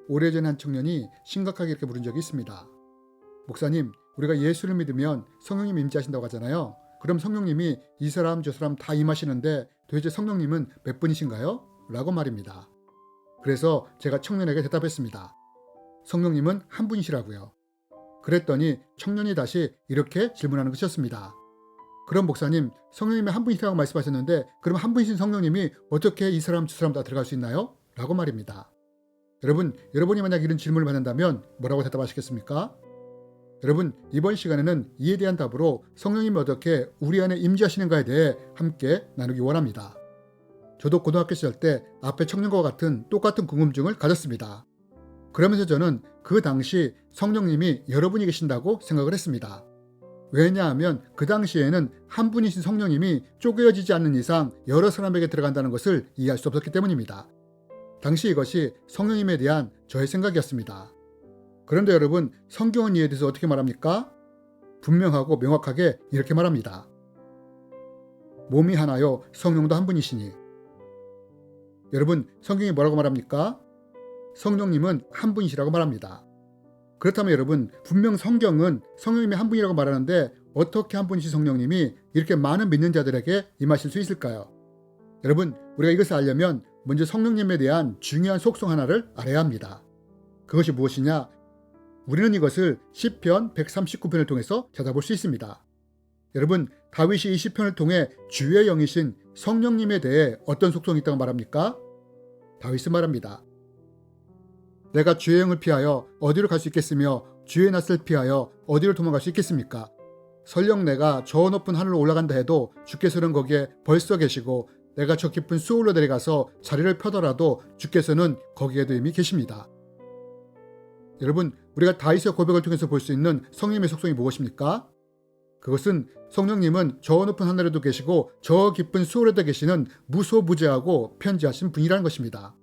오래전에 한 청년이 심각하게 이렇게 물은 적이 있습니다. 목사님, 우리가 예수를 믿으면 성령님 임재하신다고 하잖아요. 그럼 성령님이 이 사람 저 사람 다 임하시는데 도대체 성령님은 몇 분이신가요? 라고 말입니다. 그래서 제가 청년에게 대답했습니다. 성령님은 한 분이시라고요. 그랬더니 청년이 다시 이렇게 질문하는 것이었습니다. 그럼 목사님, 성령님이 한 분이시라고 말씀하셨는데 그럼 한 분이신 성령님이 어떻게 이 사람 저 사람 다 들어갈 수 있나요? 라고 말입니다. 여러분이 만약 이런 질문을 받는다면 뭐라고 대답하시겠습니까? 여러분, 이번 시간에는 이에 대한 답으로 성령님이 어떻게 우리 안에 임재하시는가에 대해 함께 나누기 원합니다. 저도 고등학교 시절 때 앞에 청년과 같은 똑같은 궁금증을 가졌습니다. 그러면서 저는 그 당시 성령님이 여러분이 계신다고 생각을 했습니다. 왜냐하면 그 당시에는 한 분이신 성령님이 쪼개어지지 않는 이상 여러 사람에게 들어간다는 것을 이해할 수 없었기 때문입니다. 당시 이것이 성령님에 대한 저의 생각이었습니다. 그런데 여러분, 성경은 이에 대해서 어떻게 말합니까? 분명하고 명확하게 이렇게 말합니다. 몸이 하나요 성령도 한 분이시니. 여러분, 성경이 뭐라고 말합니까? 성령님은 한 분이시라고 말합니다. 그렇다면 여러분, 분명 성경은 성령님이 한 분이라고 말하는데 어떻게 한 분이신 성령님이 이렇게 많은 믿는 자들에게 임하실 수 있을까요? 여러분, 우리가 이것을 알려면 먼저 성령님에 대한 중요한 속성 하나를 알아야 합니다. 그것이 무엇이냐? 우리는 이것을 시편 139편을 통해서 찾아볼 수 있습니다. 여러분, 다윗이 이 시편을 통해 주의 영이신 성령님에 대해 어떤 속성이 있다고 말합니까? 다윗은 말합니다. 내가 주의 영을 피하여 어디로 갈 수 있겠으며 주의 낯을 피하여 어디로 도망갈 수 있겠습니까? 설령 내가 저 높은 하늘로 올라간다 해도 주께서는 거기에 벌써 계시고 내가 저 깊은 수월로 내려가서 자리를 펴더라도 주께서는 거기에도 이미 계십니다. 여러분, 우리가 다윗의 고백을 통해서 볼 수 있는 성령님의 속성이 무엇입니까? 그것은 성령님은 저 높은 하늘에도 계시고 저 깊은 수월에도 계시는 무소부재하고 편지하신 분이라는 것입니다.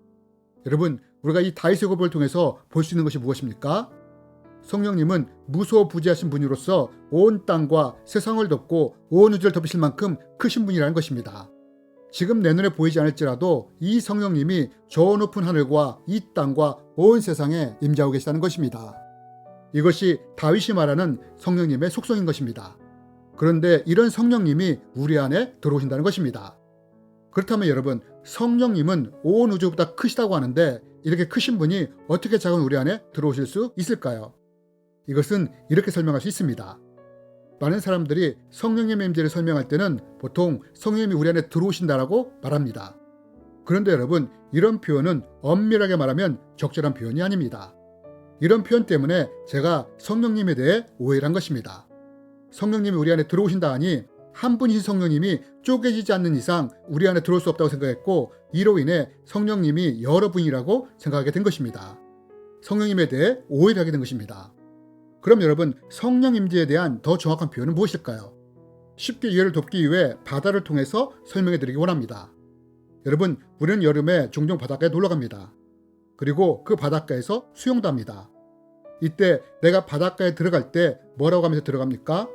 여러분, 우리가 이 다윗의 고백을 통해서 볼 수 있는 것이 무엇입니까? 성령님은 무소부재하신 분으로서 온 땅과 세상을 덮고 온 우주를 덮으실 만큼 크신 분이라는 것입니다. 지금 내 눈에 보이지 않을지라도 이 성령님이 저 높은 하늘과 이 땅과 온 세상에 임재하고 계시다는 것입니다. 이것이 다윗이 말하는 성령님의 속성인 것입니다. 그런데 이런 성령님이 우리 안에 들어오신다는 것입니다. 그렇다면 여러분, 성령님은 온 우주보다 크시다고 하는데 이렇게 크신 분이 어떻게 작은 우리 안에 들어오실 수 있을까요? 이것은 이렇게 설명할 수 있습니다. 많은 사람들이 성령님의 임재를 설명할 때는 보통 성령님이 우리 안에 들어오신다라고 말합니다. 그런데 여러분, 이런 표현은 엄밀하게 말하면 적절한 표현이 아닙니다. 이런 표현 때문에 제가 성령님에 대해 오해를 한 것입니다. 성령님이 우리 안에 들어오신다 하니 한 분이신 성령님이 쪼개지지 않는 이상 우리 안에 들어올 수 없다고 생각했고 이로 인해 성령님이 여러 분이라고 생각하게 된 것입니다. 성령님에 대해 오해를 하게 된 것입니다. 그럼 여러분, 성령 임재에 대한 더 정확한 표현은 무엇일까요? 쉽게 이해를 돕기 위해 바다를 통해서 설명해 드리기 원합니다. 여러분, 우리는 여름에 종종 바닷가에 놀러 갑니다. 그리고 그 바닷가에서 수영도 합니다. 이때 내가 바닷가에 들어갈 때 뭐라고 하면서 들어갑니까?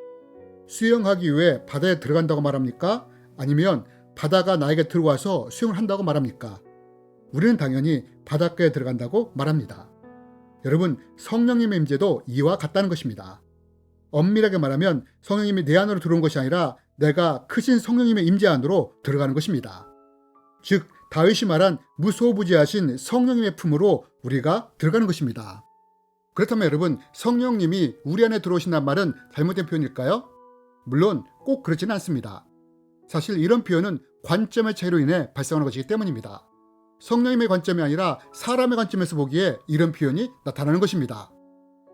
수영하기 위해 바다에 들어간다고 말합니까? 아니면 바다가 나에게 들어와서 수영을 한다고 말합니까? 우리는 당연히 바닷가에 들어간다고 말합니다. 여러분, 성령님의 임재도 이와 같다는 것입니다. 엄밀하게 말하면 성령님이 내 안으로 들어온 것이 아니라 내가 크신 성령님의 임재 안으로 들어가는 것입니다. 즉, 다윗이 말한 무소부재하신 성령님의 품으로 우리가 들어가는 것입니다. 그렇다면 여러분, 성령님이 우리 안에 들어오신다는 말은 잘못된 표현일까요? 물론 꼭 그렇지는 않습니다. 사실 이런 표현은 관점의 차이로 인해 발생하는 것이기 때문입니다. 성령님의 관점이 아니라 사람의 관점에서 보기에 이런 표현이 나타나는 것입니다.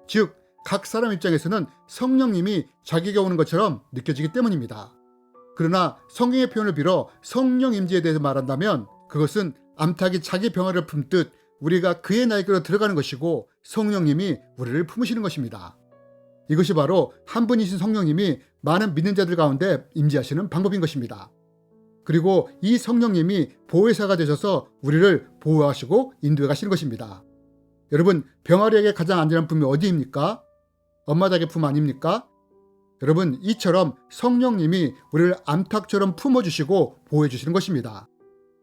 즉, 각 사람 입장에서는 성령님이 자기가 오는 것처럼 느껴지기 때문입니다. 그러나 성경의 표현을 빌어 성령 임재에 대해서 말한다면 그것은 암탉이 자기 병아리를 품듯 우리가 그의 날개로 들어가는 것이고 성령님이 우리를 품으시는 것입니다. 이것이 바로 한 분이신 성령님이 많은 믿는 자들 가운데 임재하시는 방법인 것입니다. 그리고 이 성령님이 보혜사가 되셔서 우리를 보호하시고 인도해 가시는 것입니다. 여러분, 병아리에게 가장 안전한 품이 어디입니까? 엄마 닭의 품 아닙니까? 여러분, 이처럼 성령님이 우리를 암탉처럼 품어주시고 보호해주시는 것입니다.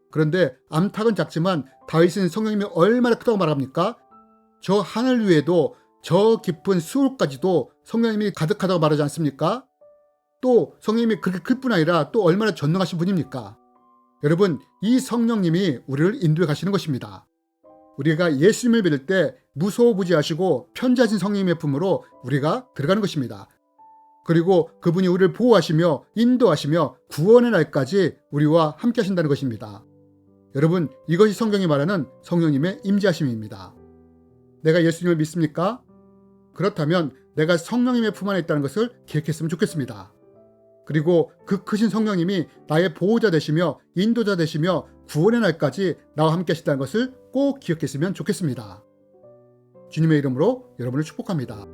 그런데 암탉은 작지만 다윗은 성령님이 얼마나 크다고 말합니까? 저 하늘 위에도 저 깊은 수월까지도 성령님이 가득하다고 말하지 않습니까? 또 성령님이 그렇게 클 뿐 아니라 또 얼마나 전능하신 분입니까? 여러분, 이 성령님이 우리를 인도해 가시는 것입니다. 우리가 예수님을 믿을 때 무소부지하시고 편지하신 성령님의 품으로 우리가 들어가는 것입니다. 그리고 그분이 우리를 보호하시며 인도하시며 구원의 날까지 우리와 함께 하신다는 것입니다. 여러분, 이것이 성경이 말하는 성령님의 임재하심입니다. 내가 예수님을 믿습니까? 그렇다면 내가 성령님의 품 안에 있다는 것을 기억했으면 좋겠습니다. 그리고 그 크신 성령님이 나의 보호자 되시며 인도자 되시며 구원의 날까지 나와 함께 하신다는 것을 꼭 기억했으면 좋겠습니다. 주님의 이름으로 여러분을 축복합니다.